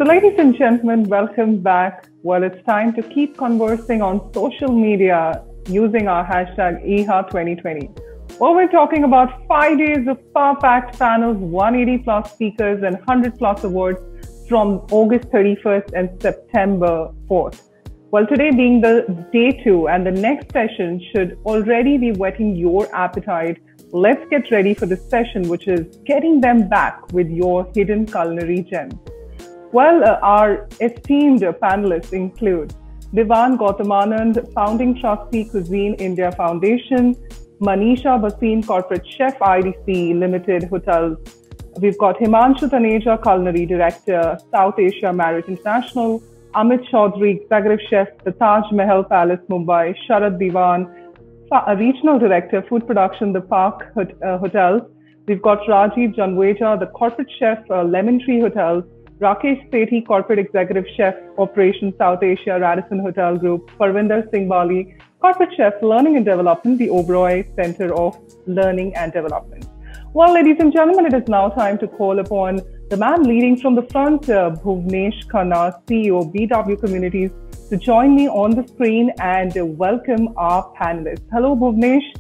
So, ladies and gentlemen, welcome back. Well, it's time to keep conversing on social media using our hashtag EHA2020. Well, we're talking about 5 days of power-packed panels, 180 plus speakers, and 100 plus awards from August 31st and September 4th. Well, today being the day 2 and the next session should already be whetting your appetite. Let's get ready for the session, which is getting them back with your hidden culinary gems. Well, our esteemed panelists include Diwan, Gautam, Anand, founding trustee, Cuisine India Foundation; Manisha, Bhasin, corporate chef, IDC Limited Hotels. We've got Himanshu, Taneja, culinary director, South Asia Marriott International; Amit, Chowdhury, executive chef, the Taj Mahal Palace, Mumbai; Sharad, Diwan, regional director, food production, the Park Hotels. We've got Rajeev, Janveja, the corporate chef, Lemon Tree Hotels; Rakesh, Sethi, corporate executive chef, operations, South Asia, Radisson Hotel Group; Parvinder, Singh, Bali, corporate chef, learning and development, the Oberoi Center of Learning and Development. Well, ladies and gentlemen, it is now time to call upon the man leading from the front, Bhuvnesh Khanna, CEO, BW Communities, to join me on the screen and welcome our panelists. Hello, Bhuvnesh.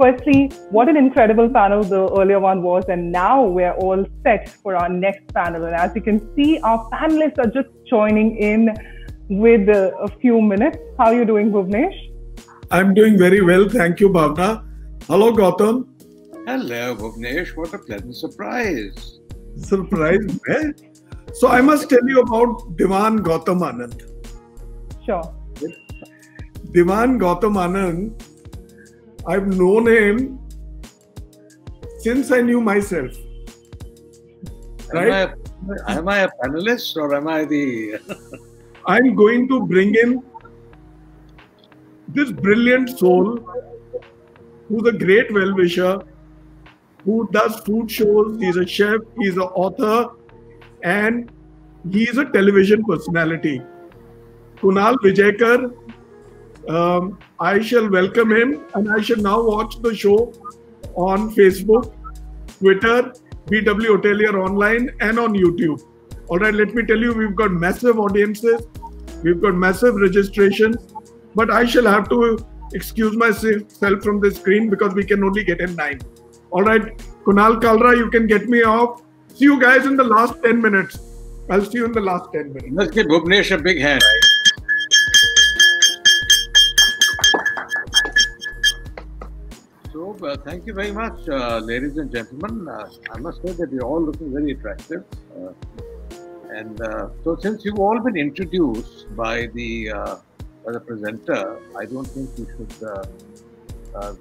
Firstly, what an incredible panel the earlier one was, and now we're all set for our next panel. And as you can see, our panelists are just joining in with a few minutes. How are you doing, Bhuvnesh? I'm doing very well, thank you, Bhavna. Hello, Gautam. Hello, Bhuvnesh. What a pleasant surprise. Surprise, eh? So I must tell you about Diwan Gautam Anand. Sure. Diwan Gautam Anand, I've known him since I knew myself. Right? Am I a panelist or am I the... I'm going to bring in this brilliant soul who's a great well-wisher, who does food shows. He's a chef, he's an author, and he's a television personality. Kunal Vijayakar, I shall welcome him, and I shall now watch the show on Facebook, Twitter, BW Hotelier Online, and on YouTube. All right, let me tell you, we've got massive audiences, we've got massive registrations, but I shall have to excuse myself from the screen because we can only get in 9. All right, Kunal Kalra, you can get me off. See you guys in the last 10 minutes. I'll see you in the last 10 minutes. Let's give Bhuvnesh a big hand. So, thank you very much, ladies and gentlemen. I must say that you're all looking very attractive. So since you've all been introduced by the presenter, I don't think we should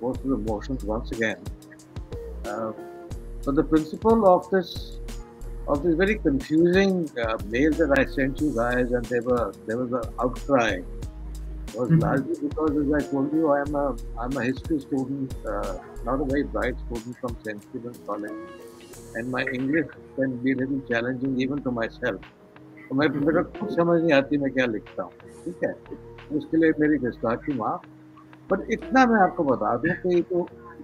go through the motions once again. So the principle of this very confusing mail that I sent you guys, and there was an outcry, was largely because, as I told you, I'm a history student, not a very bright student from St. Stephen's College, and my English can be a little challenging even to myself. तो मेरे को समझ नहीं आती मैं क्या लिखता हूँ, ठीक है? उसके लिए मेरी गुस्ताखी माफ. But इतना मैं आपको बता दूँ कि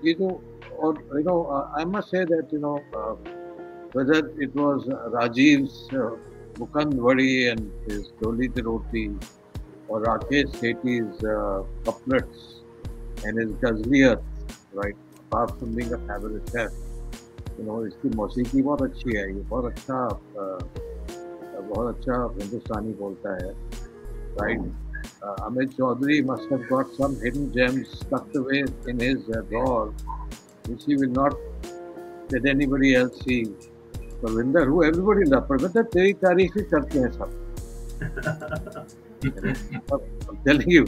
ये जो और I must say that whether it was Rajeev's Mukand Vadi and his Doli Di Roti, or Rakesh Sethi's couplets and his ghazliyat, right? Apart from being a fabulous chef, इसकी मौसीकी बहुत अच्छी है. ये बहुत अच्छा हिंदुस्तानी बोलता है, right? Amit Chowdhury must have got some hidden gems tucked away in his drawer, which he will not let anybody else see. Parvinder, who everybody loves, Parvinder, तेरी तारीफ ही करते हैं सब. I'm telling you.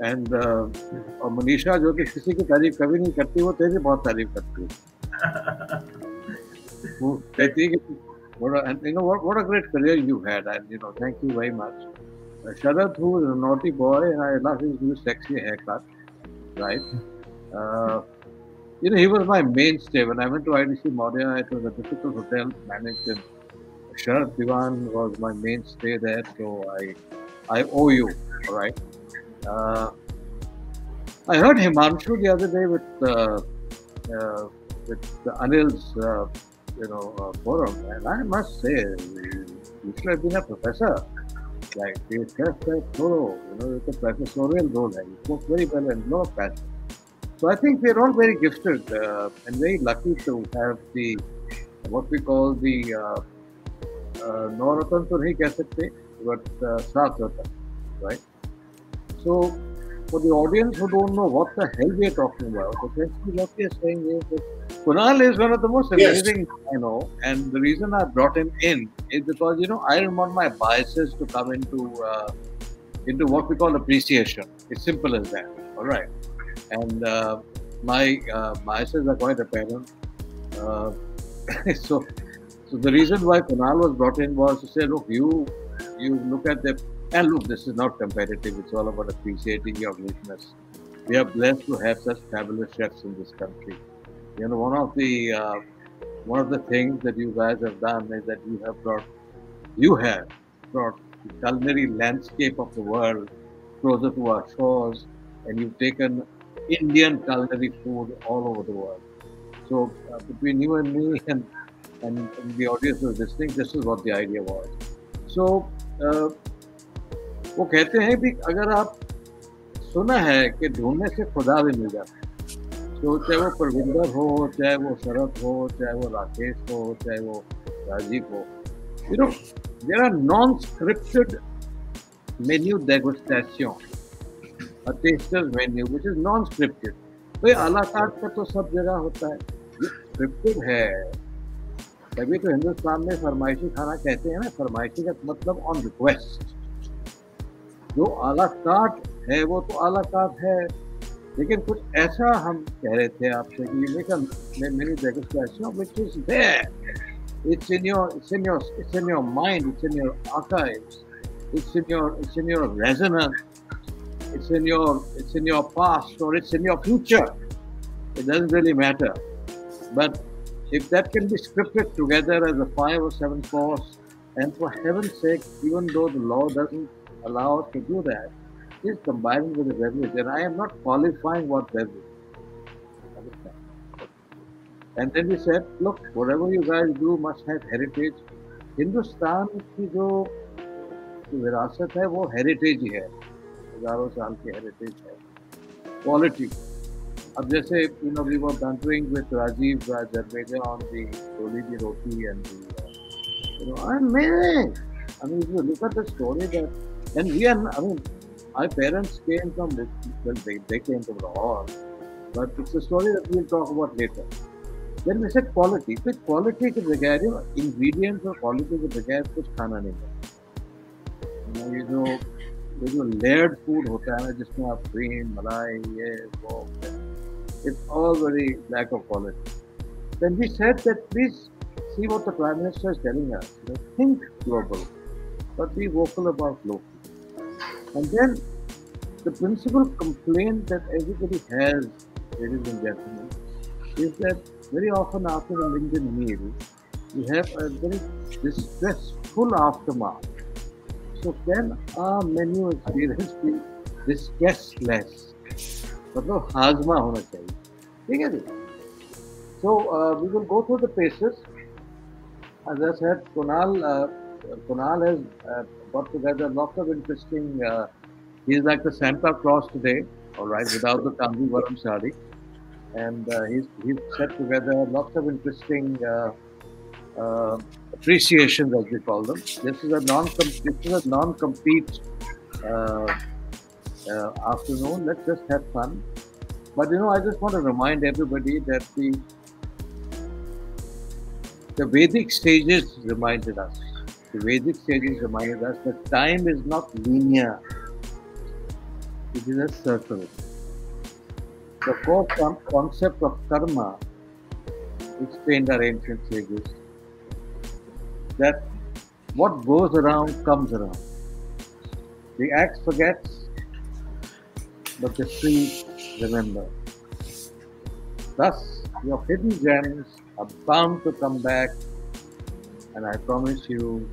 And और Manisha, जो कि किसी की तारीफ कभी नहीं करती, वो तेरी बहुत तारीफ करती है. वो कहती है कि what a great career you had, and thank you very much. Sharad, who is a naughty boy, and I love his new sexy haircut, right? He was my mainstay. When I went to IDC Marriott, it was a difficult hotel managed, and Sharad Diwan was my mainstay there, so I owe you, all right? I heard Himanshu the other day with Anil's forum, and I must say You should have been a professor. Like, it's just like thorough, it's a professorial role. He spoke very well and a lot of passion. So I think we're all very gifted and very lucky to have the what we call the Nauratan to nahi keh sakte, but Saat Ratan, right? So for the audience who don't know what the hell we are talking about, essentially what we are saying is that Kunal is one of the most amazing I know, and the reason I brought him in is because I didn't want my biases to come into what we call appreciation. It's simple as that. All right. And my biases are quite apparent. So the reason why Kunal was brought in was to say, look, you look at the and look, this is not competitive. It's all about appreciating your greatness. We are blessed to have such fabulous chefs in this country. One of the things that you guys have done is that you have brought the culinary landscape of the world closer to our shores, and you've taken Indian culinary food all over the world. So between you and me and the audience who's listening, this is what the idea was. So वो कहते हैं कि अगर आप सुना है कि ढूंढने से खुदा भी मिल जाता है, तो चाहे वो परविंदर हो, चाहे वो शरद हो, चाहे वो राकेश हो, चाहे वो राजीव हो, there are non-scripted menu degustation, a taster's menu which is non-scripted. तो ये à la carte का तो सब जगह होता है, ये scripted है. तभी तो हिंदुस्तान में फरमाइशी खाना कहते हैं ना. फरमाइशी का मतलब on request. जो à la carte है वो तो à la carte है, लेकिन कुछ ऐसा हम कह रहे थे आपसे कि ये make a menu degustation which is there. It's in your mind, it's in your archives, it's in your resonance, it's in your past, or it's in your future. It doesn't really matter. But if that can be scripted together as a 5 or 7 course, and for heaven's sake, even though the law doesn't allow us to do that, is combined with a beverage. And I am not qualifying what beverage. And then we said, look, whatever you guys do must have heritage. Hindustan की जो विरासत है वो heritage ही है, हजारों साल की heritage है. क्वालिटी. अब जैसे we were bantering with Rajeev Janveja on the Choli di roti and the amazing. I mean, if you look at the story that, and my parents came from, well, they came from Lahore, but it's a story that we'll talk about later. Then we said quality. फिर quality के बगैर ingredients और quality के बगैर कुछ खाना नहीं है. ये जो layered food होता है ना, जिसमें आप cream, मलाई, ये वो, it's all very lack of quality. Then we said that please see what the Prime Minister is telling us. Think global, but be vocal about local. And then the principal complaint that everybody has, ladies and gentlemen, is that very often after an Indian meal, we have a very distressful aftermath. So can our menu experience be distressless? मतलब हाजमा होना चाहिए. ठीक है जी. So we will go through the paces. As I said, Kunal has got together lots of interesting. He's like the Santa Claus today, all right, without the Kanjivaram sari. And he's set together lots of interesting appreciations, as we call them. This is a non-compete afternoon. Let's just have fun. But I just want to remind everybody that the Vedic sages reminded us. The Vedic sages reminded us that time is not linear. It is a circle. The core concept of karma explained our ancient sages, that what goes around comes around. The axe forgets, but the tree remembers. Thus, your hidden gems are bound to come back, and I promise you,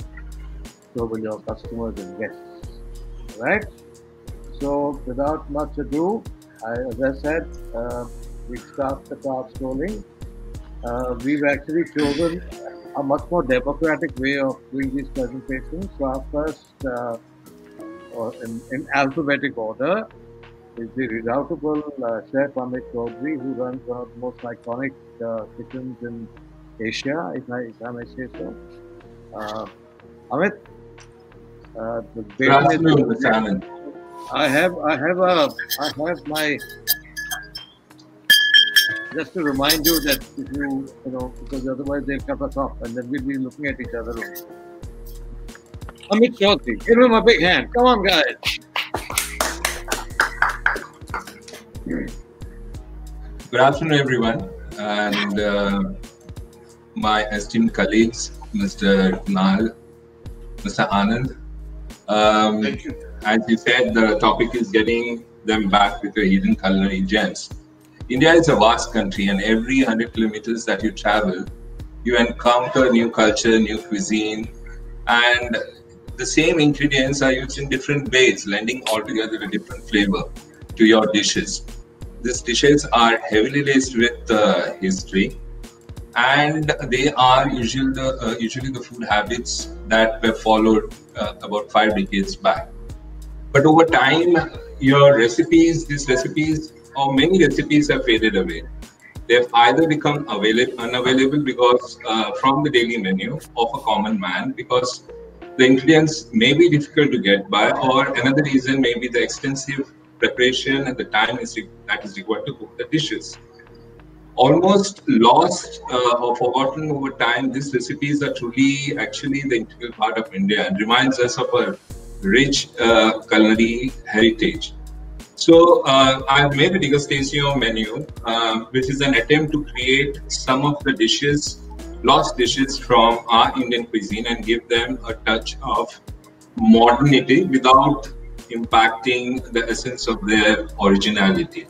so will your customers and guests. Right? So, without much ado, as I said, we start the cards rolling. We've actually chosen a much more democratic way of doing these presentations. So our first, or in alphabetic order, is the redoubtable chef Amit Chowdhury, who runs one of the most iconic kitchens in Asia, if I may say so. Amit, the Good afternoon, Mr. Anand. I have my. Just to remind you that if you know, because otherwise they'll cut us off, and then we'll be looking at each other only. Amit Chowdhury, give him a big hand. Come on, guys. Good afternoon, everyone, and my esteemed colleagues, Mr. Mahal, Mr. Anand. Thank you. As you said, the topic is getting them back with the hidden culinary gems. India is a vast country, and every 100 kilometers that you travel, you encounter new culture, new cuisine, and the same ingredients are used in different ways, lending altogether a different flavor to your dishes. These dishes are heavily laced with history, and they are usually the food habits that were followed about 5 decades back. But over time, these recipes, or many recipes have faded away. They've either become unavailable because from the daily menu of a common man, because the ingredients may be difficult to get by, or another reason may be the extensive preparation and the time that is required to cook the dishes. Almost lost or forgotten over time, these recipes are truly actually the integral part of India and reminds us of a rich culinary heritage. So I've made a degustation menu, which is an attempt to create some of the dishes, lost dishes from our Indian cuisine, and give them a touch of modernity without impacting the essence of their originality.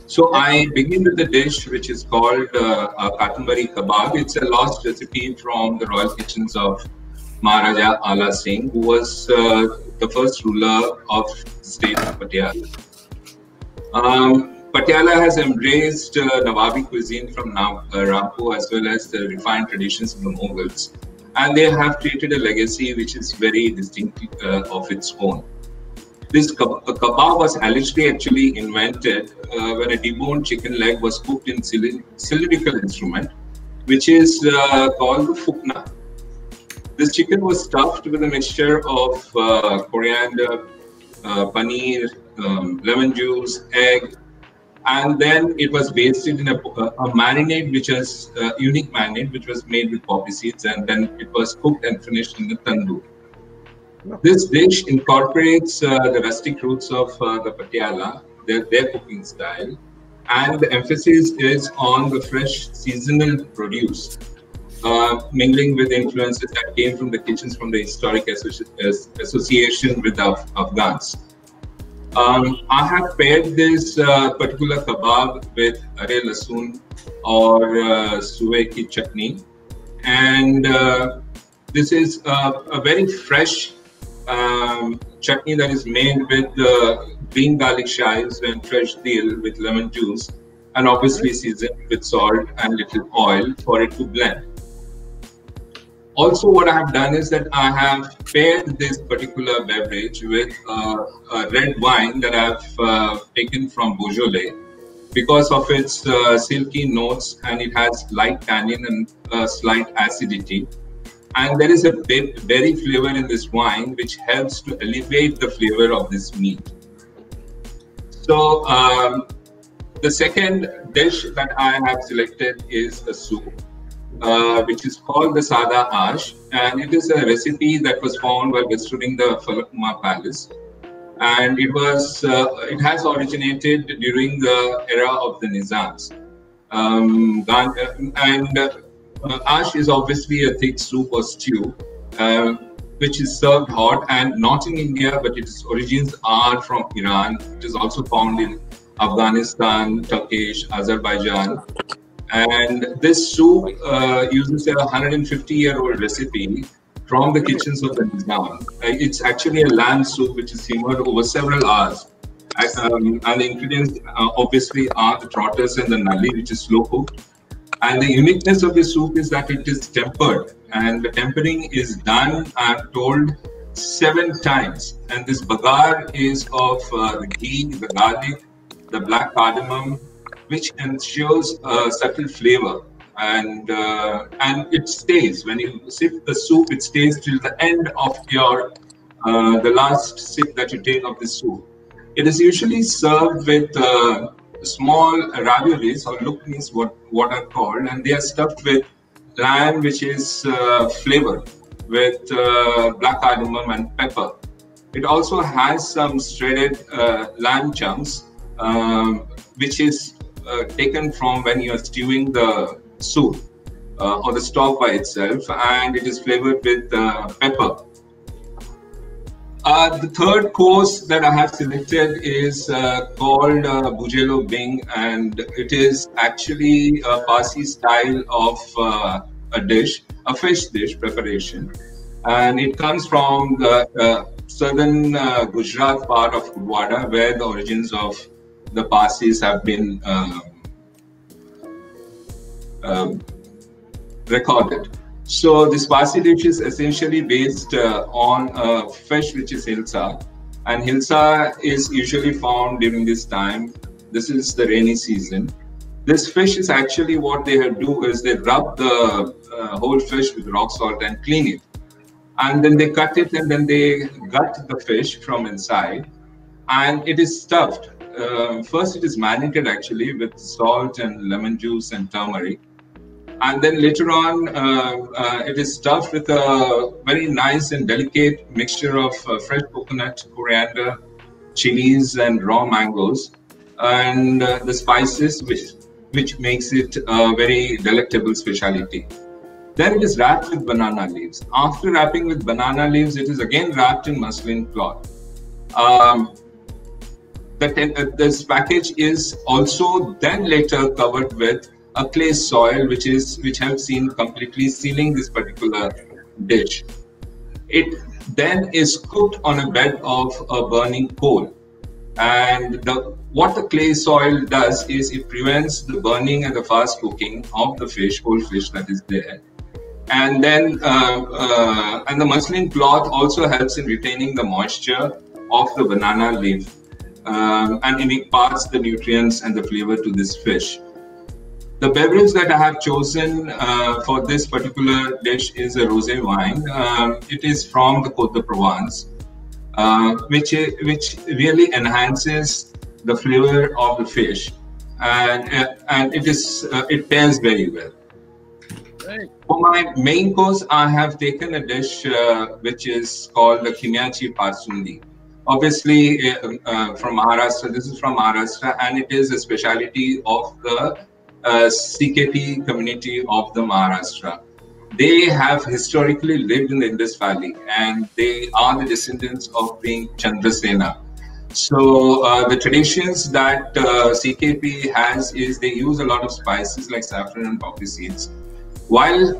So I begin with the dish which is called Kathambari Kebab. It's a lost recipe from the royal kitchens of Maharaja Ala Singh, who was the first ruler of the state of Patiala. Patiala has embraced Nawabi cuisine from Rampur, as well as the refined traditions of the Mughals, and they have created a legacy which is very distinctive of its own. This kebab was allegedly actually invented when a deboned chicken leg was cooked in cylindrical instrument, which is called the fukna. This chicken was stuffed with a mixture of coriander, paneer, lemon juice, egg, and then it was basted in a marinade, which is a unique marinade, which was made with poppy seeds, and then it was cooked and finished in the tandoor. This dish incorporates the rustic roots of the Patiala, their cooking style, and the emphasis is on the fresh seasonal produce, mingling with influences that came from the kitchens from the historic association with the Afghans. I have paired this particular kebab with hare lasoon or suwe ki chutney, and this is a very fresh chutney that is made with green garlic chives and fresh dill with lemon juice, and obviously seasoned with salt and little oil for it to blend. Also, what I have done is that I have paired this particular beverage with a red wine that I have taken from Beaujolais because of its silky notes, and it has light tannin and slight acidity. And there is a berry flavor in this wine which helps to elevate the flavor of this meat. So the second dish that I have selected is a soup, which is called the Sada Ash, and it is a recipe that was found while visiting the Falaknuma Palace, and it has originated during the era of the Nizams. Ash is obviously a thick soup or stew, which is served hot and not in India, but its origins are from Iran. It is also found in Afghanistan, Turkish, Azerbaijan. And this soup uses a 150-year-old recipe from the kitchens of the Nizam. It's actually a lamb soup which is simmered over several hours. And the ingredients obviously are the trotters and the nulli, which is slow cooked. And the uniqueness of the soup is that it is tempered, and the tempering is done, I'm told, 7 times. And this bagar is of the ghee, the garlic, the black cardamom, which ensures a subtle flavor. And it stays, when you sip the soup, it stays till the end of your the last sip that you take of the soup. It is usually served with small raviolis, or lukmis, what are called, and they are stuffed with lamb, which is flavored with black cardamom and pepper. It also has some shredded lamb chunks, which is taken from when you are stewing the soup or the stock by itself, and it is flavored with pepper. The third course that I have selected is called Bujelo Bing, and it is actually a Parsi style of a dish, a fish dish preparation. And it comes from the southern Gujarat part of Gudwada, where the origins of the Parsis have been recorded. So this Parsi dish is essentially based on a fish which is hilsa, and hilsa is usually found during this time. This is the rainy season. This fish is actually, what they do is they rub the whole fish with rock salt and clean it, and then they cut it, and then they gut the fish from inside, and it is stuffed. First, it is marinated actually with salt and lemon juice and turmeric. And then later on, it is stuffed with a very nice and delicate mixture of fresh coconut, coriander, chilies, and raw mangoes, and the spices, which makes it a very delectable specialty. Then it is wrapped with banana leaves. After wrapping with banana leaves, it is again wrapped in muslin cloth. This package is also then later covered with a clay soil, which helps in completely sealing this particular dish. It then is cooked on a bed of a burning coal, and what the clay soil does is it prevents the burning and the fast cooking of the fish, whole fish that is there. And then and the muslin cloth also helps in retaining the moisture of the banana leaf, and it imparts the nutrients and the flavor to this fish. The beverage that I have chosen for this particular dish is a rosé wine. It is from the Côte de Provence, which really enhances the flavor of the fish, and it pairs very well. Right. For my main course, I have taken a dish which is called the Kimyachi Pasundi. Obviously, from Maharashtra. This is from Maharashtra, and it is a specialty of the CKP community of the Maharashtra. They have historically lived in the Indus Valley, and they are the descendants of King Chandrasena. So the traditions that CKP has is they use a lot of spices like saffron and poppy seeds. While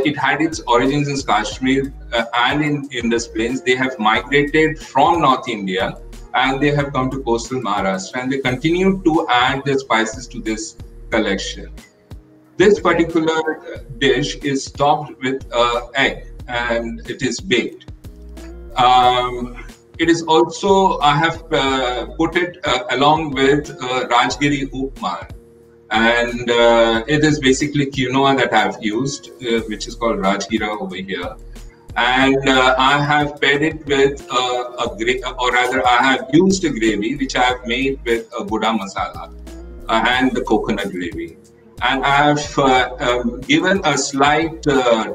it had its origins in Kashmir and in Indus Plains, they have migrated from North India and they have come to coastal Maharashtra, and they continue to add their spices to this collection. This particular dish is topped with egg and it is baked. It is also, I have put it along with Rajgiri Upma, and it is basically quinoa that I have used, which is called Rajgira over here. And I have paired it with I have used a gravy which I have made with a Buddha masala and the coconut gravy. And I have given a slight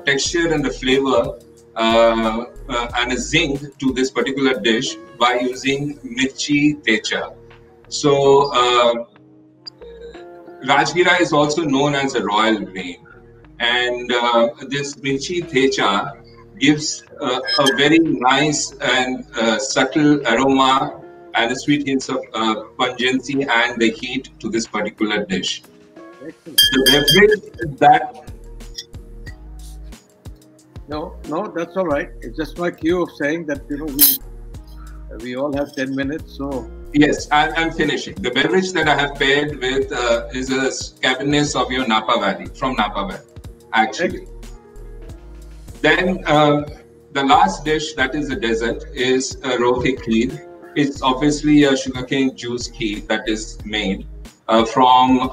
texture and the flavor and a zing to this particular dish by using mirchi techa. So Rajgira is also known as a royal grain, and this mirchi techa gives a very nice and subtle aroma and a sweet hints of pungency and the heat to this particular dish. Excellent. The beverage that... No, that's all right. It's just my cue of saying that we all have 10 minutes, so Yes, I'm finishing. The beverage that I have paired with is a Cabernet Sauvignon Napa Valley, from Napa Valley, actually. Then the last dish, that is the dessert, is a rohe kheer. It's obviously a sugarcane juice kheer that is made from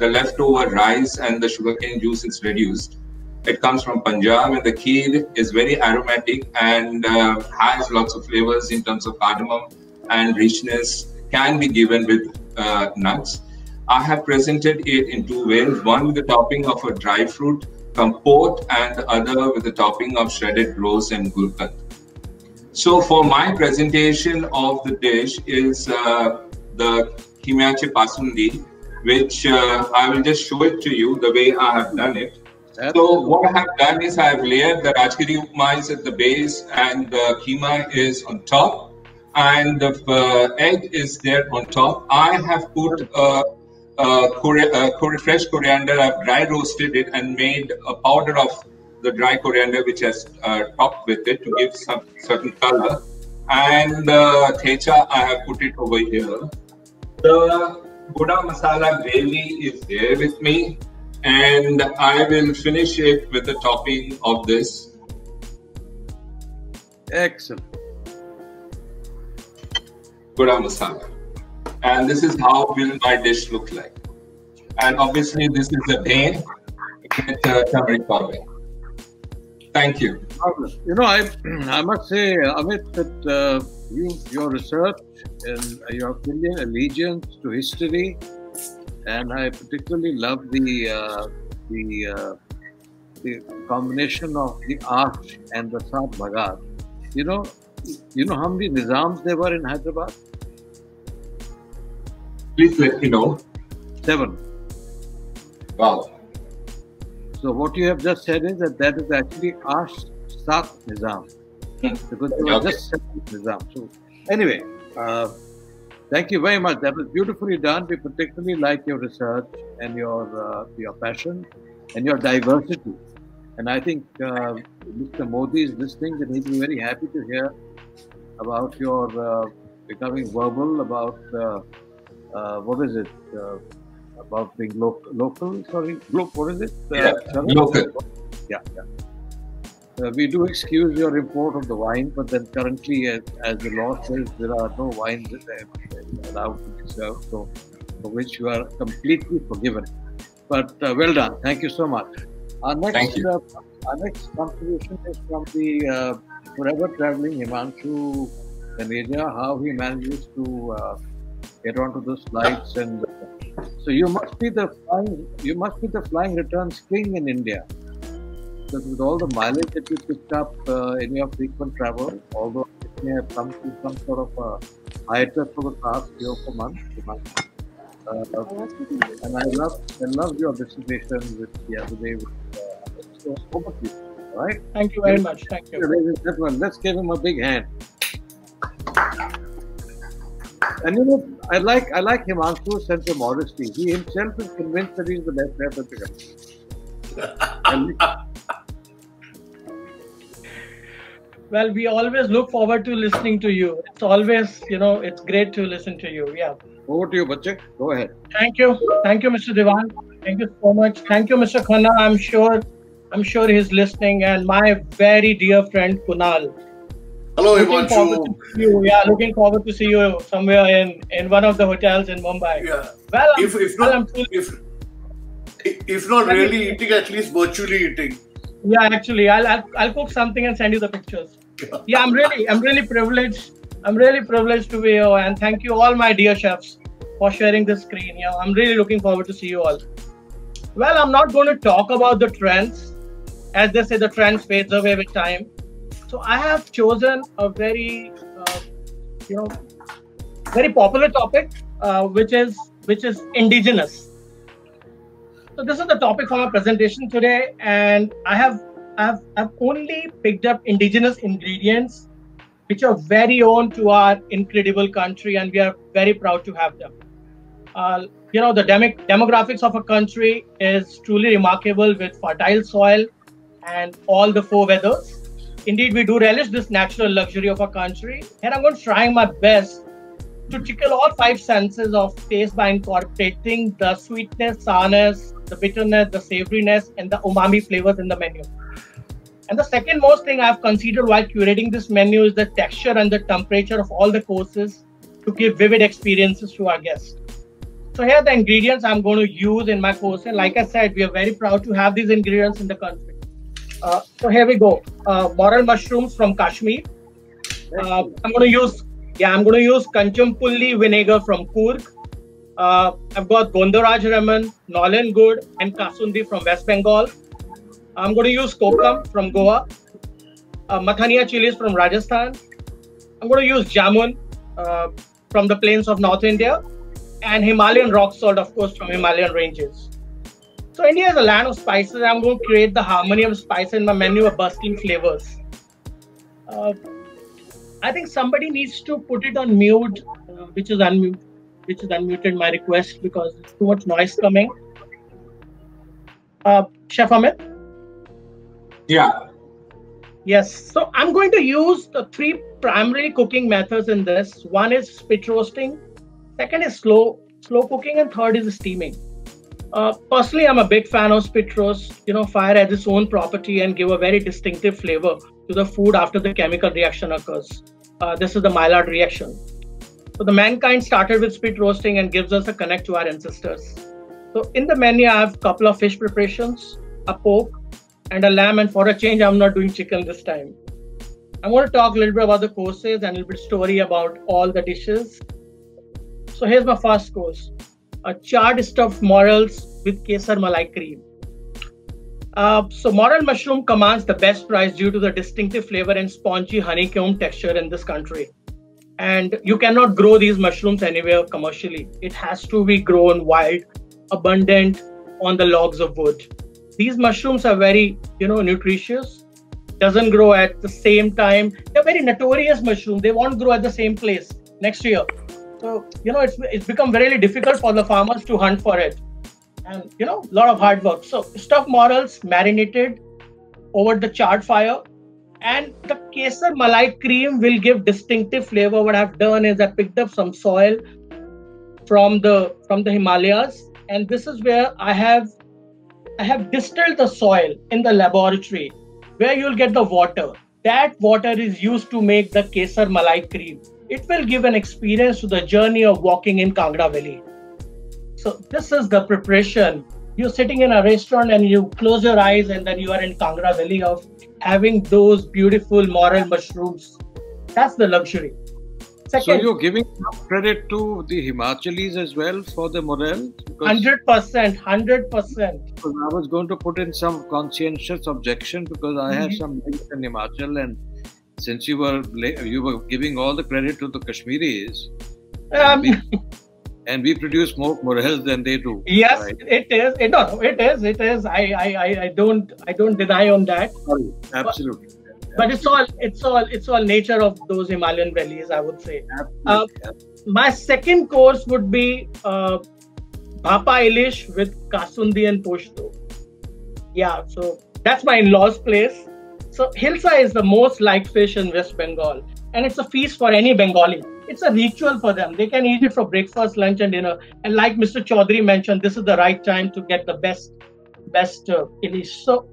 the leftover rice and the sugarcane juice is reduced. It comes from Punjab, and the kheer is very aromatic and has lots of flavors in terms of cardamom and richness, can be given with nuts. I have presented it in two ways, one with the topping of a dry fruit compote and the other with the topping of shredded rose and gulkand. So for my presentation of the dish is the Himache Pasundi, which I will just show it to you the way I have done it. So what I have done is I have layered the Rajgiri Upma is at the base and the keema is on top and the egg is there on top. I have put fresh coriander. I've dry roasted it and made a powder of the dry coriander which has topped with it to give some certain color. And thecha, I have put it over here. The Goda masala gravy is there with me. And I will finish it with the topping of this. Excellent. Goda masala. And this is how will my dish look like. And obviously this is the day with turmeric powder. Thank you. You know, I must say, Amit, that your research and your Indian allegiance to history, and I particularly love the combination of the arch and the Saat Bhagat. You know how many Nizams there were in Hyderabad? Please let me know. 7. Wow. So what you have just said is that is actually Arch Saat Nizam. Because there were just 7 Nizam. So anyway, thank you very much. That was beautifully done. We particularly like your research and your passion and your diversity. And I think Mr. Modi is listening, and he'll be very happy to hear about your becoming verbal about what is it? About being local. Sorry, what is it? Local. Yeah. We do excuse your import of the wine, but then currently, as the law says, there are no wines allowed to be served, so for which you are completely forgiven. But well done. Thank you so much. Our next contribution is from the forever traveling Himanshu Taneja, how he manages to get onto the slides, and so you must be the flying returns king in India. Because with all the mileage that you picked up in your frequent travel, although it may have come to some sort of a hiatus for the past 3 or 4 months, and I love your dissertation with the other day. So over to you, all right? Thank you very much. Thank you. Ladies and gentlemen, let's give him a big hand. And you know, I like Himanshu's sense of modesty. He himself is convinced that he's the best chef in the country. Well, we always look forward to listening to you. It's always, it's great to listen to you. Yeah. Over to you, Bachche. Go ahead. Thank you, Mr. Diwan. Thank you so much. Thank you, Mr. Khanna. I'm sure he's listening, and my very dear friend Kunal. Hello, Himanshu. Looking forward to see you somewhere in one of the hotels in Mumbai. Yeah. Well, if not really eating, at least virtually eating. Yeah, actually, I'll cook something and send you the pictures. Yeah, I'm really privileged. I'm really privileged to be here, and thank you all my dear chefs for sharing this screen. Yeah, I'm really looking forward to see you all. Well, I'm not going to talk about the trends. As they say, the trends fades away with time. So I have chosen a very, very popular topic, which is indigenous. So this is the topic for my presentation today, and I've only picked up indigenous ingredients which are very own to our incredible country, and we are very proud to have them. The demographics of a country is truly remarkable with fertile soil and all the 4 weathers. Indeed, we do relish this natural luxury of our country, and I'm going to try my best to tickle all five senses of taste by incorporating the sweetness, sourness, the bitterness, the savoriness, and the umami flavors in the menu. And the second most thing I've considered while curating this menu is the texture and the temperature of all the courses to give vivid experiences to our guests. So here are the ingredients I'm going to use in my course. And like I said, we are very proud to have these ingredients in the country. So here we go. Morel mushrooms from Kashmir. I'm going to use Kanchampulli vinegar from Coorg. I've got Gondoraj lemon, Nolan Good, and Kasundi from West Bengal. I'm going to use Kokum from Goa, Mathania chilies from Rajasthan. I'm going to use Jamun from the plains of North India, and Himalayan rock salt, of course, from Himalayan ranges. So India is a land of spices. I'm going to create the harmony of spices in my menu of bursting flavors. I think somebody needs to put it on mute, which is unmuted, my request, because there's too much noise coming. Chef Amit? Yeah. Yes. So I'm going to use the three primary cooking methods in this. One is spit roasting, second is slow cooking, and third is steaming. Personally, I'm a big fan of spit roast. Fire has its own property and give a very distinctive flavor to the food after the chemical reaction occurs. This is the Maillard reaction. So the mankind started with spit roasting and gives us a connect to our ancestors. So in the menu, I have a couple of fish preparations, a pork, and a lamb. And for a change, I'm not doing chicken this time. I'm going to talk a little bit about the courses and a little bit story about all the dishes. So here's my first course. A charred stuffed morels with kesar malai cream. So morel mushroom commands the best price due to the distinctive flavor and spongy honeycomb texture in this country. And you cannot grow these mushrooms anywhere commercially. It has to be grown wild, abundant on the logs of wood. These mushrooms are very, nutritious. Doesn't grow at the same time. They're very notorious mushrooms. They won't grow at the same place next year. So, it's become very difficult for the farmers to hunt for it. And, a lot of hard work. So, stuffed morels marinated over the charred fire. And the kesar malai cream will give distinctive flavor. What I've done is I picked up some soil from the Himalayas. And this is where I have distilled the soil in the laboratory, where you'll get the water. That water is used to make the kesar malai cream. It will give an experience to the journey of walking in Kangra Valley. So this is the preparation. You're sitting in a restaurant and you close your eyes and then you are in Kangra Valley of having those beautiful morel mushrooms. That's the luxury. Second, so you're giving credit to the Himachalis as well for the morel? 100%. Because I was going to put in some conscientious objection because I have some links in Himachal, and since you were giving all the credit to the Kashmiris, and we produce more morels than they do. Yes, right? It is. It is. I don't deny on that. Sorry, absolutely. But it's all nature of those Himalayan valleys, I would say. My second course would be Bhapa Ilish with Kasundi and Poshto. Yeah, so that's my in-laws' place. So Hilsa is the most liked fish in West Bengal, and it's a feast for any Bengali. It's a ritual for them. They can eat it for breakfast, lunch, and dinner. And like Mr. Chowdhury mentioned, this is the right time to get the best Ilish. So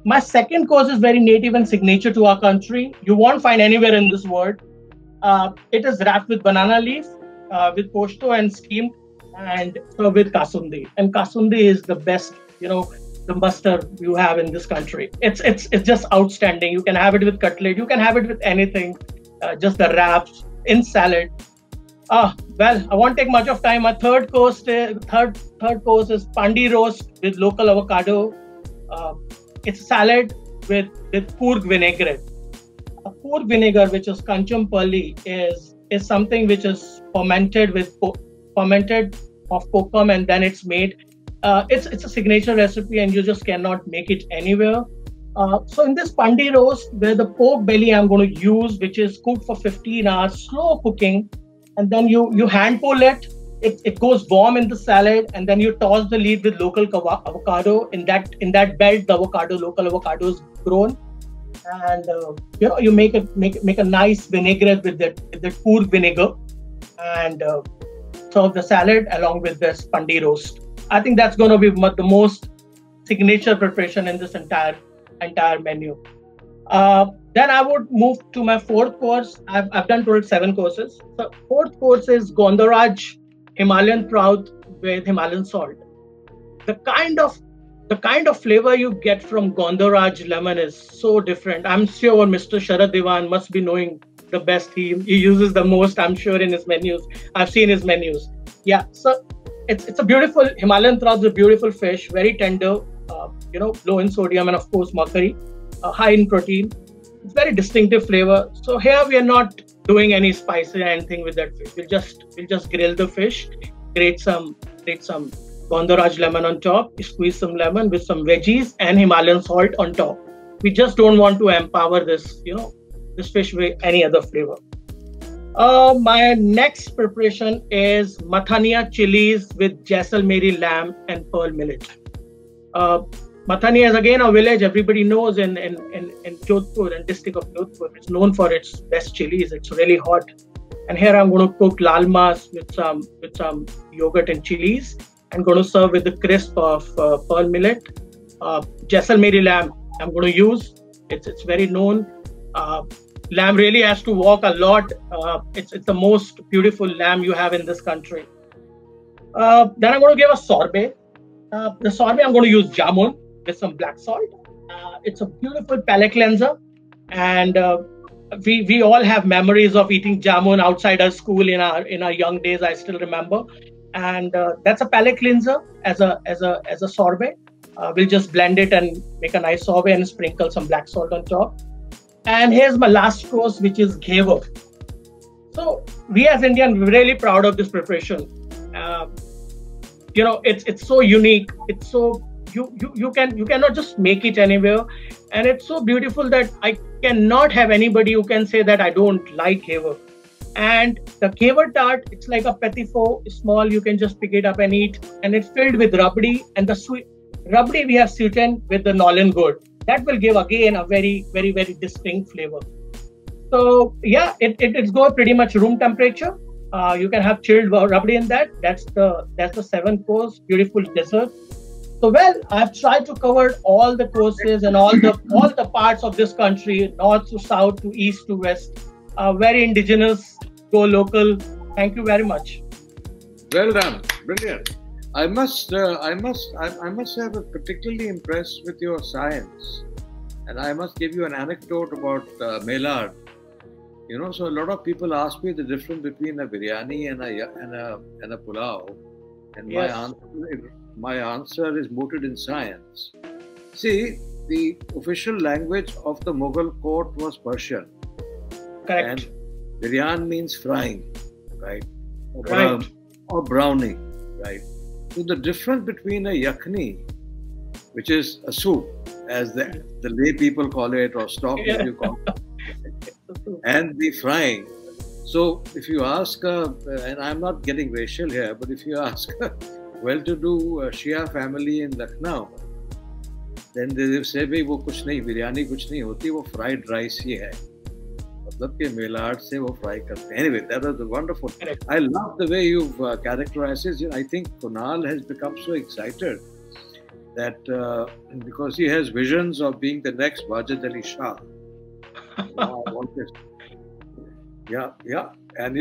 my second course is very native and signature to our country. You won't find anywhere in this world. It is wrapped with banana leaf, with poshto and steamed, and served with kasundi. And kasundi is the best, the mustard you have in this country. It's just outstanding. You can have it with cutlet. You can have it with anything. Just the wraps in salad. Well, I won't take much of time. My third course is pandi roast with local avocado. It's salad with Coorg vinaigrette. A Coorg vinegar, which is Kanchampulli, is something which is fermented of kokum, and then it's made. It's a signature recipe, and you just cannot make it anywhere. So in this pandi roast, where the pork belly I'm going to use, which is cooked for 15 hours, slow cooking, and then you hand pull it. It goes warm in the salad, and then you toss the lead with local avocado. In that belt, the local avocado is grown, and you make a nice vinaigrette with that Coorg vinegar. and serve the salad along with this pandi roast. I think that's going to be the most signature preparation in this entire menu. Then I would move to my fourth course. I've done total 7 courses. The fourth course is Gondoraj Himalayan trout with Himalayan salt. The kind of flavor you get from Gondoraj lemon is so different. I'm sure Mr. Sharad Dewan must be knowing the best. He uses the most, I'm sure, in his menus. I've seen his menus. Yeah, so it's a beautiful Himalayan trout, a beautiful fish, very tender, low in sodium and of course mercury, high in protein. It's very distinctive flavor. So here we are not doing any spices or anything with that fish. We'll just grill the fish, grate some Gondoraj lemon on top, squeeze some lemon with some veggies and Himalayan salt on top. We just don't want to empower this fish with any other flavor. My next preparation is Mathania chilies with Jaisalmeri lamb and pearl millet. Mathania is again a village everybody knows in Jodhpur and district of Jodhpur. It's known for its best chilies. It's really hot. And here I'm going to cook lal mas with some yogurt and chilies. I'm going to serve with the crisp of pearl millet. Jaisalmeri lamb I'm going to use. It's very known. Lamb really has to walk a lot. It's the most beautiful lamb you have in this country. Then I'm going to give a sorbet. The sorbet I'm going to use jamun with some black salt. It's a beautiful palate cleanser, and we all have memories of eating jamun outside our school in our young days. I still remember, and that's a palate cleanser as a sorbet. We'll just blend it and make a nice sorbet and sprinkle some black salt on top. And here's my last course, which is ghevar. So we as Indians, we're really proud of this preparation. It's so unique. It's so you cannot just make it anywhere, and it's so beautiful that I cannot have anybody who can say that I don't like ghevar. And the ghevar tart, it's like a petit four, small. You can just pick it up and eat, and it's filled with rabdi, and the sweet rabdi we have sweetened with the nolen gourd. That will give again a very, very, very distinct flavor. So yeah, it's go pretty much room temperature. You can have chilled rabdi in that. That's the 7th course, beautiful dessert. So well, I've tried to cover all the courses and all the parts of this country, north to south to east to west. Very indigenous, go local. Thank you very much. Well done, brilliant. I must say I'm particularly impressed with your science, and I must give you an anecdote about Melad. So a lot of people ask me the difference between a biryani and a pulao, and yes. My answer is rooted in science. See, the official language of the Mughal court was Persian. Correct. And biryani means frying, right? Or browning, right? So the difference between a yakhni, which is a soup, as the lay people call it, or stock as you call it, and the frying. So if you ask, and I'm not getting racial here, but if you ask a well-to-do Shia family in Lucknow, then they will say, "Bhai, wo kuch nahi, biryani kuch nahi hoti, wo fried rice hi hai." मतलब के मेलाड से वो fry करते हैं. Anyway, that was wonderful. I love the way you've characterized it. I think Kunal has become so excited that because he has visions of being the next Wajid Ali Shah. Yeah. And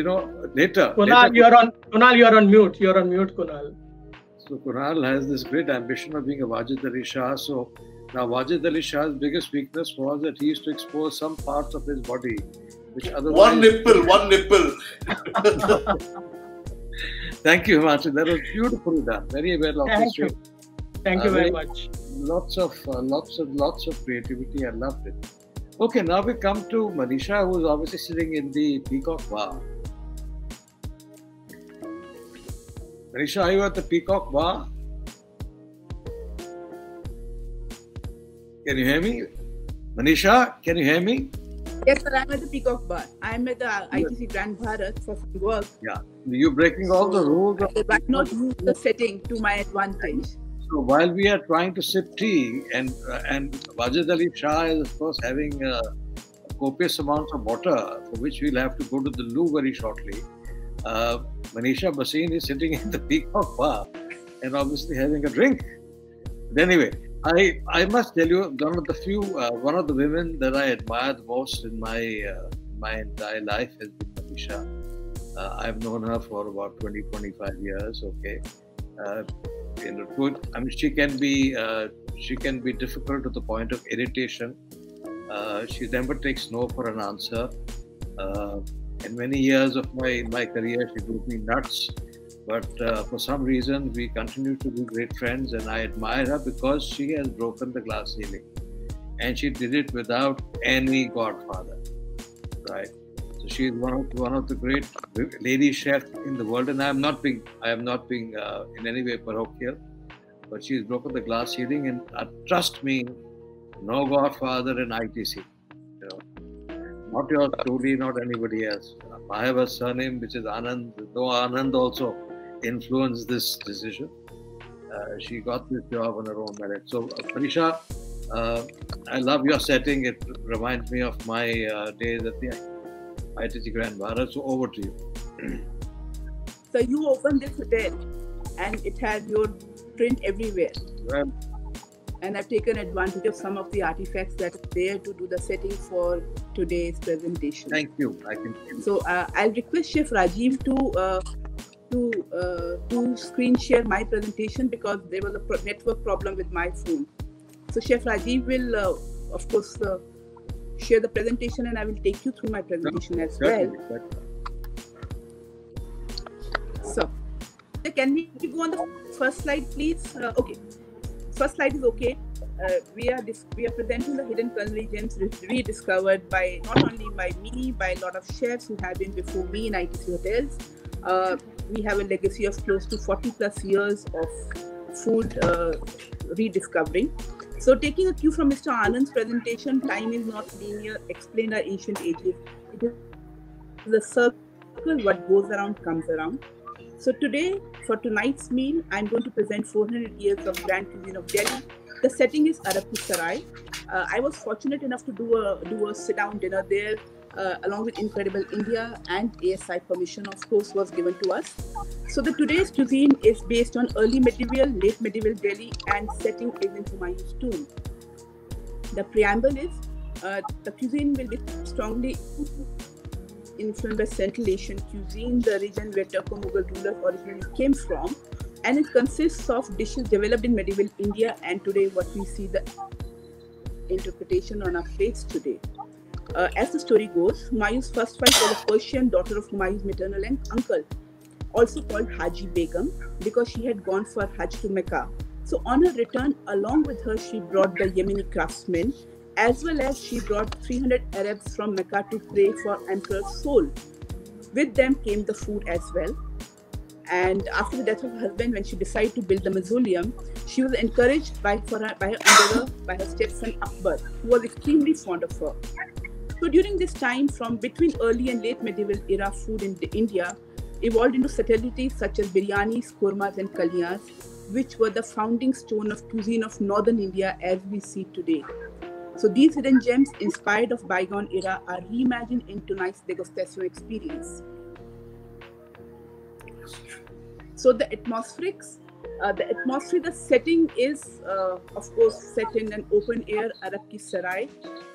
later. Kunal, you're on mute. You're on mute, Kunal. So Kunal has this great ambition of being a Wajid Ali Shah. So now Wajid Ali Shah's biggest weakness was that he used to expose some parts of his body, which otherwise... One nipple. Thank you, Himanshu. That was beautifully done. Very well orchestrated. Thank you very much. Lots of creativity. I loved it. Okay, now we come to Manisha, who is obviously sitting in the Peacock Bar. Manisha, are you at the Peacock Bar? Can you hear me? Manisha, can you hear me? Yes, sir. I'm at the Peacock Bar. I'm at the ITC Grand Bharat for some work. Yeah. You're breaking all the rules. Why not use the setting to my advantage? So while we are trying to sip tea, and Wajid Ali Shah is of course having copious amounts of water, for which we'll have to go to the loo very shortly. Manisha Bhasin is sitting in the Peacock Bar and obviously having a drink. But anyway, I must tell you, one of the women that I admire the most in my entire life has been Manisha. I've known her for about 20-25 years. Okay, good. I mean, she can be difficult to the point of irritation. She never takes no for an answer. In many years of my career, she drove me nuts. But for some reason, we continue to be great friends, and I admire her because she has broken the glass ceiling, and she did it without any godfather, right? So she is one of the great lady chefs in the world, and I am not being in any way parochial, but she has broken the glass ceiling, and trust me, no godfather in ITC, you know. Not yours truly, not anybody else. I have a surname which is Anand, though Anand also influenced this decision. She got this job on her own merit. So, Manisha, I love your setting. It reminds me of my days at the ITC Grand Bharat. So, over to you. So, you opened this hotel and it had your print everywhere. Well, and I've taken advantage of some of the artifacts that are there to do the setting for today's presentation. Thank you. I can. So I'll request Chef Rajeev to screen share my presentation because there was a network problem with my phone. So Chef Rajeev will, of course, share the presentation, and I will take you through my presentation as well. So, can we go on the first slide, please? Okay. First slide is okay. We are presenting the hidden culinary gems rediscovered by not only by me, by a lot of chefs who have been before me in ITC hotels. We have a legacy of close to 40+ years of food rediscovering. So, taking a cue from Mr. Anand's presentation, time is not linear. Explain our ancient ages. It is the circle. What goes around comes around. So today, for tonight's meal, I'm going to present 400 years of grand cuisine of Delhi. The setting is Arab Ki Sarai. I was fortunate enough to do a sit-down dinner there, along with Incredible India, and ASI permission, of course, was given to us. So today's cuisine is based on early medieval, late medieval Delhi, and setting is in Humayun's tomb. The preamble is the cuisine will be strongly influenced by Central Asian cuisine, the region where Turco-Mughal rulers originally came from, and it consists of dishes developed in medieval India and today what we see the interpretation on our plates today. As the story goes, Humayun's first wife was a Persian daughter of Humayun's maternal uncle, also called Haji Begum, because she had gone for Hajj to Mecca. So on her return, along with her, she brought the Yemeni craftsmen, as well as she brought 300 Arabs from Mecca to pray for Emperor's soul. With them came the food as well. And after the death of her husband, when she decided to build the mausoleum, she was encouraged by her stepson Akbar, who was extremely fond of her. So during this time, from between early and late medieval era, food in India evolved into subtleties such as biryanis, kormas, and kaliyas, which were the founding stone of cuisine of northern India as we see today. So these hidden gems, inspired of bygone era, are reimagined in tonight's degustation experience. So the atmospherics, the setting is, of course, set in an open air Arab Ki Sarai.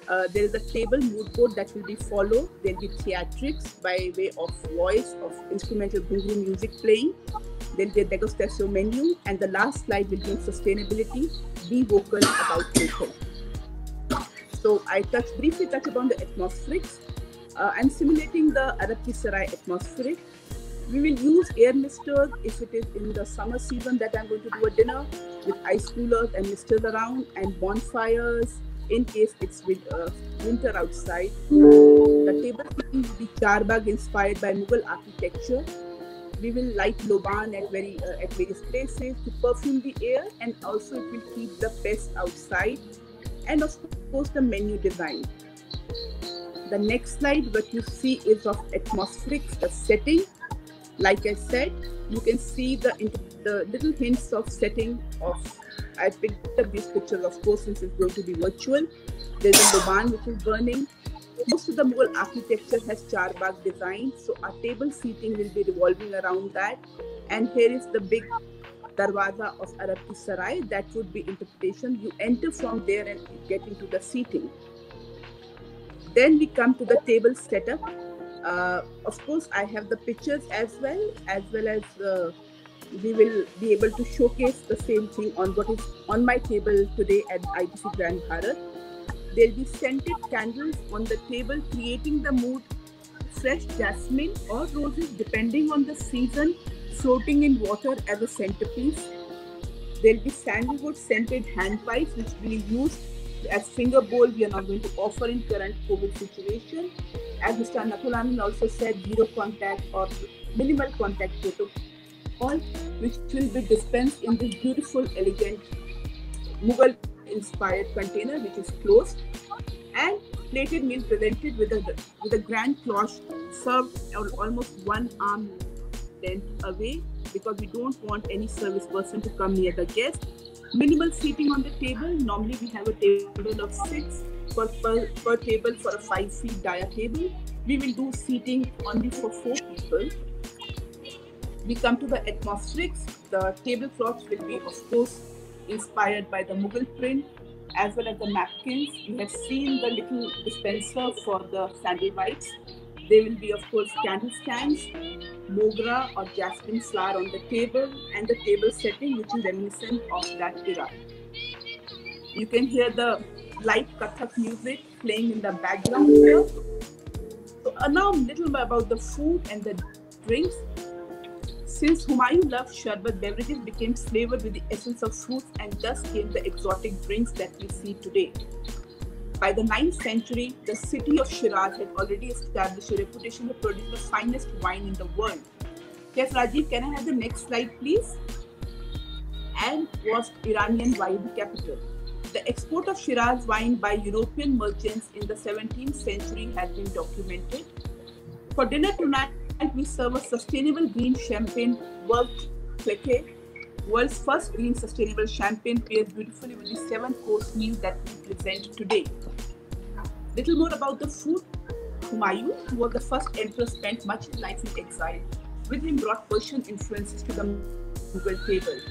There is a table mood board that will be followed. There will be theatrics by way of voice, of instrumental ghungru music playing. There will be a degustation menu, and the last slide will be on sustainability. Be vocal about local. So I briefly touch upon the atmospherics. I'm simulating the Arab Ki Sarai atmospheric. We will use air misters if it is in the summer season that I'm going to do a dinner with ice coolers and misters around, and bonfires in case it's winter outside. The table seating will be charbagh inspired by Mughal architecture. We will light loban at various places to perfume the air, and also it will keep the pests outside. And of course the menu design. The next slide, what you see is of atmospherics, the setting. Like I said, you can see the little hints of setting of, I picked up these pictures, of course, since it's going to be virtual. There's a loban which is burning. Most of the Mughal architecture has charbagh design, so our table seating will be revolving around that. And here is the big darwaza of Arab ki Sarai. That would be interpretation. You enter from there and get into the seating. Then we come to the table setup. Of course, I have the pictures as well as we will be able to showcase the same thing on what is on my table today at ITC Grand Bharat. There will be scented candles on the table, creating the mood. Fresh jasmine or roses, depending on the season, floating in water as a centerpiece. There will be sandalwood scented hand pipes, which will be used as finger bowl. We are not going to offer in current COVID situation. As Mr. Anand also said, zero contact or minimal contact protocol, which will be dispensed in this beautiful, elegant Mughal-inspired container, which is closed, and plated meal presented with a grand cloche served almost 1 arm length away, because we don't want any service person to come near the guest. Minimal seating on the table. Normally we have a table of 6 per table for a 5 feet dia table. We will do seating only for 4 people. We come to the atmospherics. The tablecloths will be, of course, inspired by the Mughal print, as well as the napkins. We have seen the little dispenser for the sandal wipes. There will be, of course, candle stands, mogra or jasmine flower on the table, and the table setting, which is reminiscent of that era. You can hear the light Kathak music playing in the background here. So now a little bit about the food and the drinks. Since Humayun loved Sharbat, beverages became flavored with the essence of fruits, and thus came the exotic drinks that we see today. By the 9th century, the city of Sharad had already established a reputation to produce the finest wine in the world. Yes, Rajeev, can I have the next slide, please? And was Iranian wine capital. The export of Shiraz wine by European merchants in the 17th century has been documented. For dinner tonight, we serve a sustainable green champagne, world's first green sustainable champagne, pairs beautifully with the 7-course meal that we present today. Little more about the food. Humayun, who was the first emperor, spent much of life in exile. With him brought Persian influences to the Mughal table.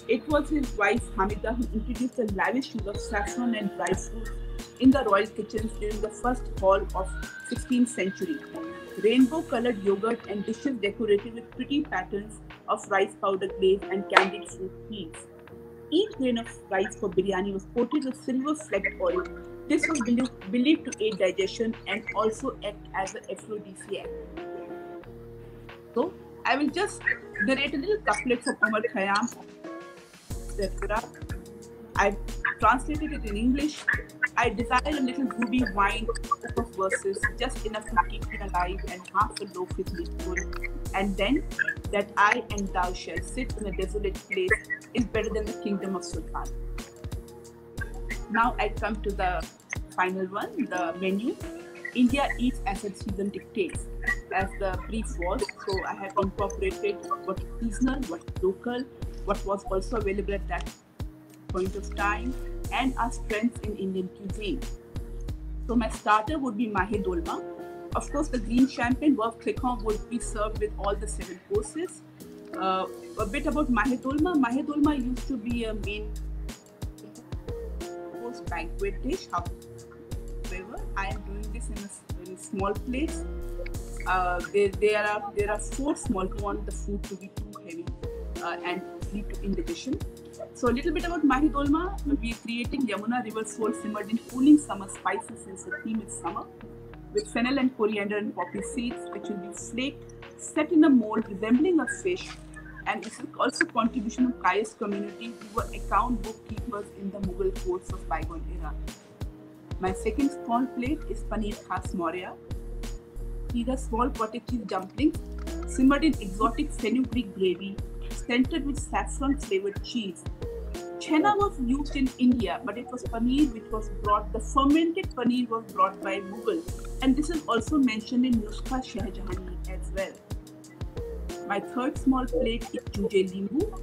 It was his wife Hamida who introduced the lavish use of saffron and dry fruits in the royal kitchens during the first hall of 16th century. Rainbow-colored yogurt and dishes decorated with pretty patterns of rice powder glaze and candied fruit peels. Each grain of rice for biryani was coated with silver-flecked oil. This was believed to aid digestion and also act as an aphrodisiac. So, I will just narrate a little couplet from Umar Khayyam. I've translated it in English. I desire a little ruby wine of verses, just enough to keep me alive, and half a loaf is needful. And then that I and thou shall sit in a desolate place is better than the kingdom of Sultan. Now I come to the final one, the menu. India eats as its season dictates, as the brief was. So I have incorporated what is seasonal, what is local, what was also available at that point of time, and our strengths in Indian cuisine. So my starter would be Mahe Dolma. Of course, the green champagne would be served with all the 7 courses. A bit about Mahe Dolma. Mahe Dolma used to be a main course banquet dish. However, I am doing this in a small place. There are 4 small. I want the food to be too heavy and lead to indigestion. So a little bit about Mahe Dolma. We are creating Yamuna River soul simmered in cooling summer spices, since the theme is summer, with fennel and coriander and poppy seeds, which will be flaked, set in a mold resembling a fish. And this is also contribution of Kayas community, who were account bookkeepers in the Mughal courts of bygone era. My second small plate is Paneer Khas Maurya. These are small cottage cheese dumplings simmered in exotic fenugreek gravy, centered with saffron flavored cheese. Chena was used in India, but it was paneer which was brought, the fermented paneer was brought by Mughal, and this is also mentioned in Nuskha Shahjahani as well. My third small plate is Juje Limbu,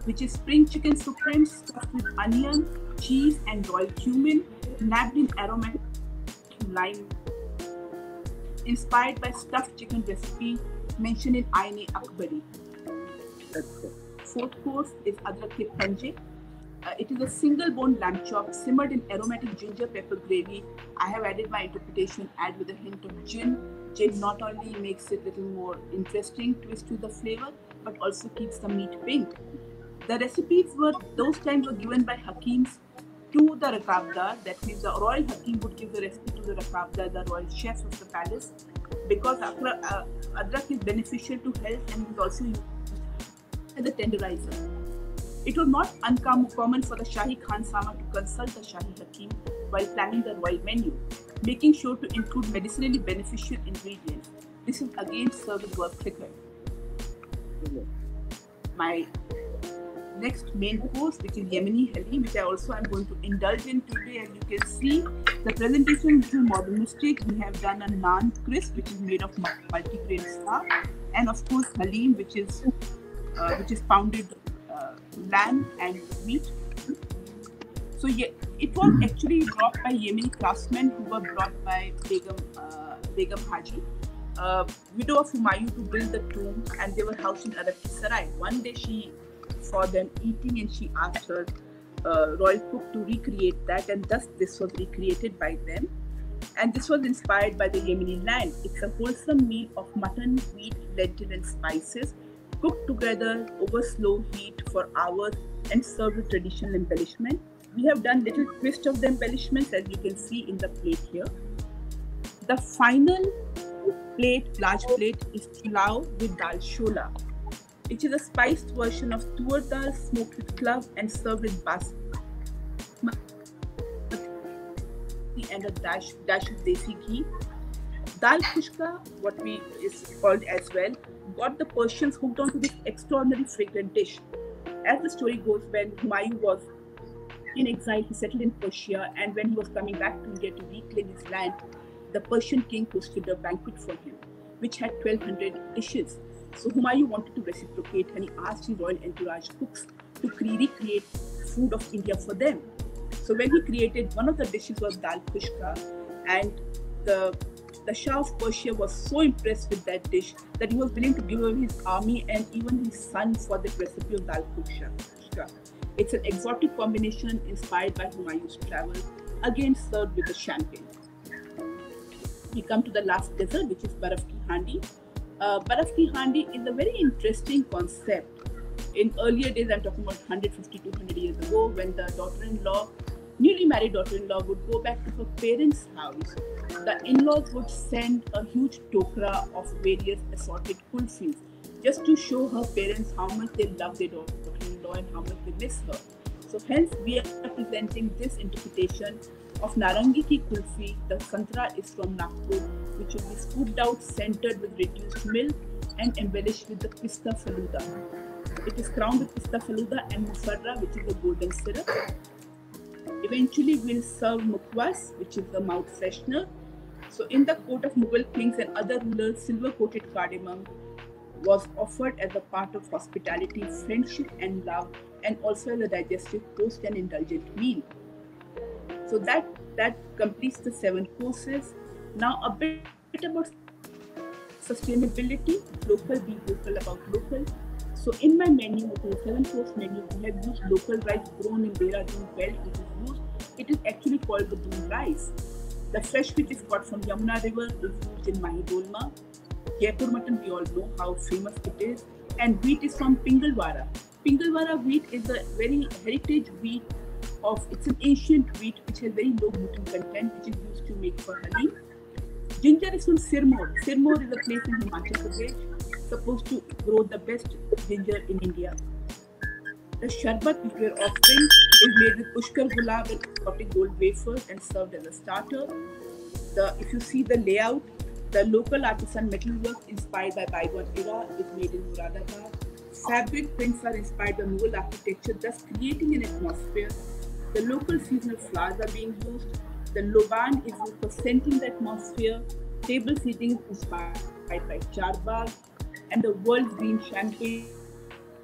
which is spring chicken supreme stuffed with onion, cheese and royal cumin, nabbed in aromatic lime inspired by stuffed chicken recipe mentioned in Aine Akbari. Fourth course is Adrak ke Panje. It is a single bone lamb chop simmered in aromatic ginger pepper gravy. I have added my interpretation, add with a hint of gin. Gin not only makes it a little more interesting twist to the flavor, but also keeps the meat pink. The recipes those times were given by Hakims to the Rakabdar. That means the royal Hakim would give the recipe to the Rakabdar, the royal chef of the palace, because adrak is beneficial to health and is also used as a tenderizer. It was not uncommon for the Shahi Khan Sama to consult the Shahi Hakim while planning the royal menu, making sure to include medicinally beneficial ingredients. This is again served with work thicker. My next main course, which is Yemeni Halim, which I also am going to indulge in today. As you can see, the presentation is modernistic. We have done a naan crisp, which is made of multi-grain flour, and of course Halim, which is pounded lamb and meat. So yeah, it was actually brought by Yemeni craftsmen who were brought by Begum Haji, widow of Humayun, to build the tomb, and they were housed in Arabki Sarai. One day she saw them eating and she asked her royal cook to recreate that, and thus this was recreated by them. And this was inspired by the Yemeni land. It's a wholesome meal of mutton, wheat, lentil and spices, cooked together over slow heat for hours and served with traditional embellishment. We have done little twist of the embellishments, as you can see in the plate here. The final plate, large plate, is pulao with dal shola, which is a spiced version of tur dal smoked with clove and served with basmati and a dash of desi ghee. Dal kushka, what is called as well, got the Persians hooked onto this extraordinary fragrant dish. As the story goes, when Humayun was in exile, he settled in Persia, and when he was coming back to India to reclaim his land, the Persian king hosted a banquet for him, which had 1,200 dishes. So Humayun wanted to reciprocate, and he asked his royal entourage cooks to recreate food of India for them. So when he created, one of the dishes was dal kushka, and the Shah of Persia was so impressed with that dish that he was willing to give away his army and even his son for the recipe of dal kushka. It's an exotic combination inspired by Humayun's travel, again served with a champagne. We come to the last dessert, which is baraf ki handi. Baraf ki handi is a very interesting concept. In earlier days, I'm talking about 150 to 200 years ago, when the daughter-in-law, newly married daughter-in-law, would go back to her parents' house, the in-laws would send a huge tokra of various assorted kulfis, just to show her parents how much they love their daughter-in-law and how much they miss her. So hence we are presenting this interpretation of Narangi ki kulfi. The santra is from Nagpur, which will be scooped out, centered with reduced milk and embellished with the pista faluda. It is crowned with pista faluda and mufarra, which is a golden syrup. Eventually we'll serve mukwas, which is the mouth freshener. So in the court of Mughal kings and other rulers, silver-coated cardamom was offered as a part of hospitality, friendship and love, and also as a digestive post and indulgent meal. So that completes the 7 courses. Now a bit about sustainability, local, be vocal about local. So in my menu, which is a 7-course menu, we have used local rice grown in Dehradun belt, which is used. It is actually called the Doon rice. The fresh which is got from Yamuna river is used in Mahi Dolma. Jaipur mutton, we all know how famous it is. And wheat is from Pingalwara. Pingalwara wheat is a very heritage wheat it's an ancient wheat which has very low gluten content, which is used to make for halim. Ginger is from Sirmaur. Sirmaur is a place in Himachal Pradesh, supposed to grow the best ginger in India. The sharbat which we are offering is made with pushkar gulab and exotic gold wafers and served as a starter. If you see the layout, the local artisan metalwork inspired by bygone era is made in Muradabad. Fabric prints are inspired by Mughal architecture, thus creating an atmosphere. The local seasonal flowers are being used. The loban is used for scenting the atmosphere. Table seating is inspired by charbagh, and the world green champagne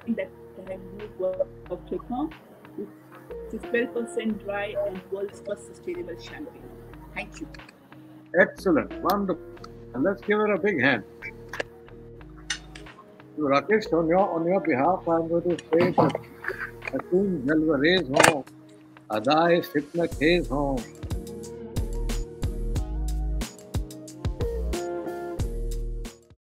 that I have used of Clicon, which is 12% dry and world's first sustainable champagne. Thank you. Excellent, wonderful. And let's give her a big hand. To Rakesh, on your behalf, I'm going to say that हसीन जलवरेज हों, अदाए फितनखेज हों,